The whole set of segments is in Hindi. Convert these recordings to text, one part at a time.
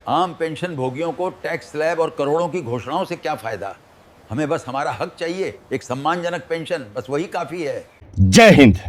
आम पेंशन भोगियों को टैक्स स्लैब और करोड़ों की घोषणाओं से क्या फायदा। हमें बस हमारा हक चाहिए, एक सम्मानजनक पेंशन, बस वही काफी है। जय हिंद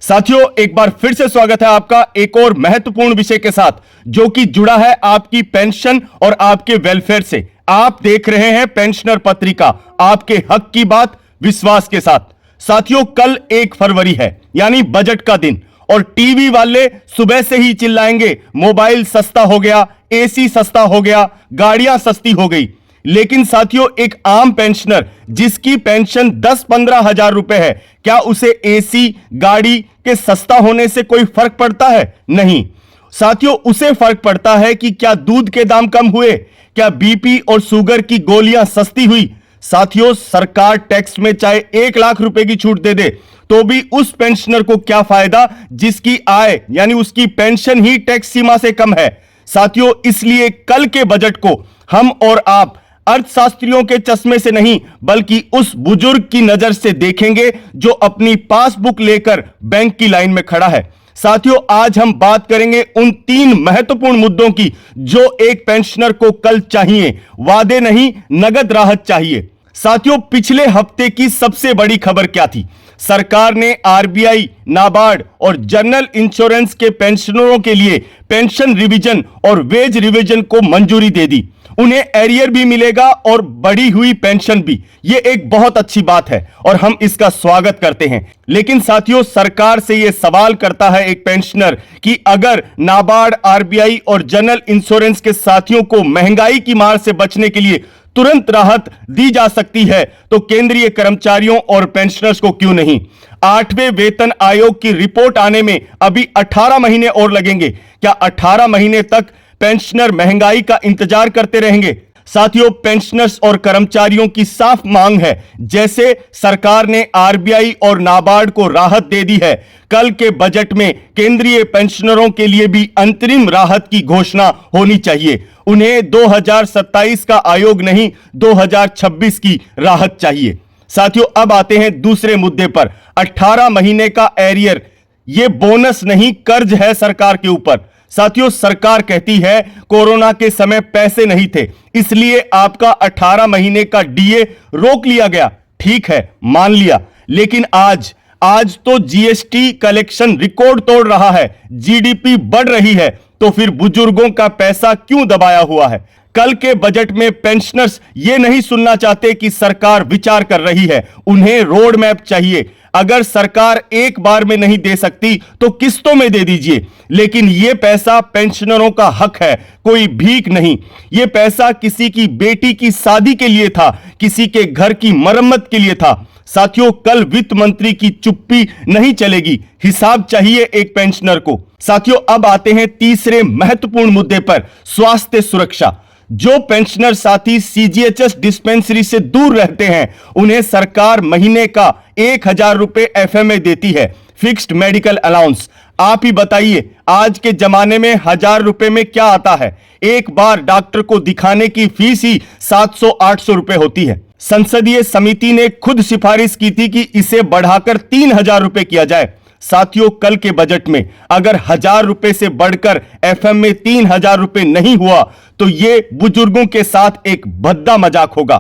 साथियों, एक बार फिर से स्वागत है आपका एक और महत्वपूर्ण विषय के साथ जो कि जुड़ा है आपकी पेंशन और आपके वेलफेयर से। आप देख रहे हैं पेंशनर पत्रिका, आपके हक की बात विश्वास के साथ। साथियों, कल 1 फरवरी है यानी बजट का दिन, और टीवी वाले सुबह से ही चिल्लाएंगे मोबाइल सस्ता हो गया, एसी सस्ता हो गया, गाड़ियां सस्ती हो गई। लेकिन साथियों, एक आम पेंशनर जिसकी पेंशन 10-15 हजार रुपए है, क्या उसे एसी गाड़ी के सस्ता होने से कोई फर्क पड़ता है? नहीं साथियों, उसे फर्क पड़ता है कि क्या दूध के दाम कम हुए, क्या बीपी और शुगर की गोलियां सस्ती हुई। साथियों, सरकार टैक्स में चाहे 1 लाख रुपए की छूट दे दे तो भी उस पेंशनर को क्या फायदा जिसकी आय यानी उसकी पेंशन ही टैक्स सीमा से कम है। साथियों, इसलिए कल के बजट को हम और आप अर्थशास्त्रियों के चश्मे से नहीं बल्कि उस बुजुर्ग की नजर से देखेंगे जो अपनी पासबुक लेकर बैंक की लाइन में खड़ा है। साथियों, आज हम बात करेंगे उन 3 महत्वपूर्ण मुद्दों की जो एक पेंशनर को कल चाहिए। वादे नहीं, नगद राहत चाहिए। साथियों, पिछले हफ्ते की सबसे बड़ी खबर क्या थी? सरकार ने आरबीआई, नाबार्ड और जनरल इंश्योरेंस के पेंशनरों के लिए पेंशन रिवीजन और वेज रिवीजन को मंजूरी दे दी। उन्हें एरियर भी मिलेगा और बढ़ी हुई पेंशन भी। यह एक बहुत अच्छी बात है और हम इसका स्वागत करते हैं। लेकिन साथियों, सरकार से यह सवाल करता है एक पेंशनर कि अगर नाबार्ड, आरबीआई और जनरल इंश्योरेंस के साथियों को महंगाई की मार से बचने के लिए तुरंत राहत दी जा सकती है तो केंद्रीय कर्मचारियों और पेंशनर्स को क्यों नहीं? 8वें वेतन आयोग की रिपोर्ट आने में अभी 18 महीने और लगेंगे। क्या 18 महीने तक पेंशनर महंगाई का इंतजार करते रहेंगे? साथियों, पेंशनर्स और कर्मचारियों की साफ मांग है, जैसे सरकार ने आरबीआई और नाबार्ड को राहत दे दी है, कल के बजट में केंद्रीय पेंशनरों के लिए भी अंतरिम राहत की घोषणा होनी चाहिए। उन्हें 2027 का आयोग नहीं, 2026 की राहत चाहिए। साथियों, अब आते हैं दूसरे मुद्दे पर। 18 महीने का एरियर, यह बोनस नहीं, कर्ज है सरकार के ऊपर। साथियों, सरकार कहती है कोरोना के समय पैसे नहीं थे इसलिए आपका 18 महीने का डीए रोक लिया गया। ठीक है, मान लिया, लेकिन आज तो जीएसटी कलेक्शन रिकॉर्ड तोड़ रहा है, जीडीपी बढ़ रही है, तो फिर बुजुर्गों का पैसा क्यों दबाया हुआ है? कल के बजट में पेंशनर्स ये नहीं सुनना चाहते कि सरकार विचार कर रही है, उन्हें रोड मैप चाहिए। अगर सरकार एक बार में नहीं दे सकती तो किस्तों में दे दीजिए, लेकिन यह पैसा पेंशनरों का हक है, कोई भीख नहीं। यह पैसा किसी की बेटी की शादी के लिए था, किसी के घर की मरम्मत के लिए था। साथियों, कल वित्त मंत्री की चुप्पी नहीं चलेगी, हिसाब चाहिए एक पेंशनर को। साथियों, अब आते हैं तीसरे महत्वपूर्ण मुद्दे पर, स्वास्थ्य सुरक्षा। जो पेंशनर साथी सीजीएचएस डिस्पेंसरी से दूर रहते हैं उन्हें सरकार महीने का 1000 रुपए एफएमए देती है, फिक्स्ड मेडिकल अलाउंस। आप ही बताइए, आज के जमाने में 1000 रुपए में क्या आता है? एक बार डॉक्टर को दिखाने की फीस ही 700-800 रुपए होती है। संसदीय समिति ने खुद सिफारिश की थी कि इसे बढ़ाकर 3000 रुपए किया जाए। साथियों, कल के बजट में अगर 1000 रुपए से बढ़कर एफएम में 3000 रुपए नहीं हुआ तो यह बुजुर्गों के साथ एक भद्दा मजाक होगा।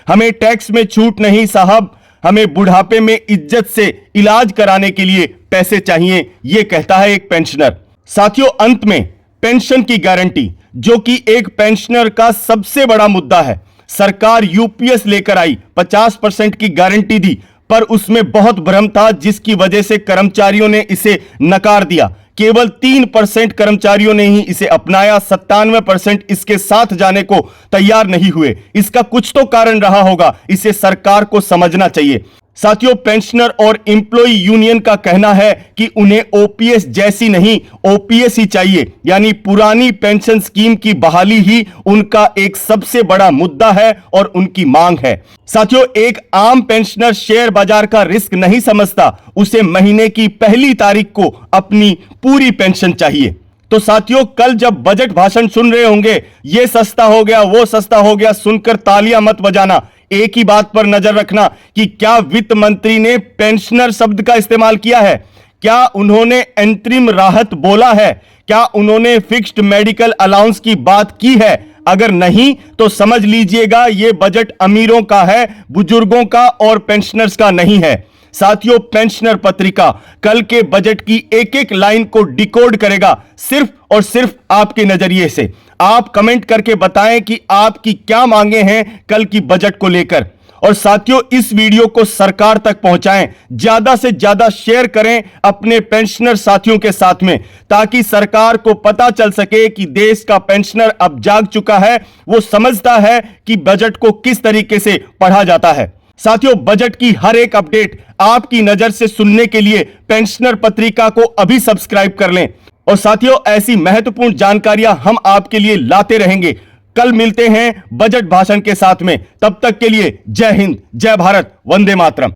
हमें टैक्स में छूट नहीं साहब, हमें बुढ़ापे में इज्जत से इलाज कराने के लिए पैसे चाहिए, यह कहता है एक पेंशनर। साथियों, अंत में पेंशन की गारंटी, जो कि एक पेंशनर का सबसे बड़ा मुद्दा है। सरकार यूपीएस लेकर आई, 50% की गारंटी दी, पर उसमें बहुत भ्रम था जिसकी वजह से कर्मचारियों ने इसे नकार दिया। केवल 3% कर्मचारियों ने ही इसे अपनाया, 97% इसके साथ जाने को तैयार नहीं हुए। इसका कुछ तो कारण रहा होगा, इसे सरकार को समझना चाहिए। साथियों, पेंशनर और एम्प्लॉय यूनियन का कहना है कि उन्हें ओपीएस जैसी नहीं, ओपीएस ही चाहिए, यानी पुरानी पेंशन स्कीम की बहाली ही उनका एक सबसे बड़ा मुद्दा है और उनकी मांग है। साथियों, एक आम पेंशनर शेयर बाजार का रिस्क नहीं समझता, उसे महीने की पहली तारीख को अपनी पूरी पेंशन चाहिए। तो साथियों, कल जब बजट भाषण सुन रहे होंगे, ये सस्ता हो गया, वो सस्ता हो गया, सुनकर तालियां मत बजाना। एक ही बात पर नजर रखना कि क्या वित्त मंत्री ने पेंशनर शब्द का इस्तेमाल किया है? क्या उन्होंने अंतरिम राहत बोला है? क्या उन्होंने फिक्स्ड मेडिकल अलाउंस की बात की है? अगर नहीं तो समझ लीजिएगा ये बजट अमीरों का है, बुजुर्गों का और पेंशनर्स का नहीं है। साथियों, पेंशनर पत्रिका कल के बजट की एक एक लाइन को डिकोड करेगा सिर्फ और सिर्फ आपके नजरिए से। आप कमेंट करके बताएं कि आपकी क्या मांगे हैं कल की बजट को लेकर। और साथियों, इस वीडियो को सरकार तक पहुंचाएं, ज्यादा से ज्यादा शेयर करें अपने पेंशनर साथियों के साथ में, ताकि सरकार को पता चल सके कि देश का पेंशनर अब जाग चुका है, वो समझता है कि बजट को किस तरीके से पढ़ा जाता है। साथियों, बजट की हर एक अपडेट आपकी नजर से सुनने के लिए पेंशनर पत्रिका को अभी सब्सक्राइब कर लें। और साथियों, ऐसी महत्वपूर्ण जानकारियां हम आपके लिए लाते रहेंगे। कल मिलते हैं बजट भाषण के साथ में। तब तक के लिए जय हिंद, जय भारत, वंदे मातरम।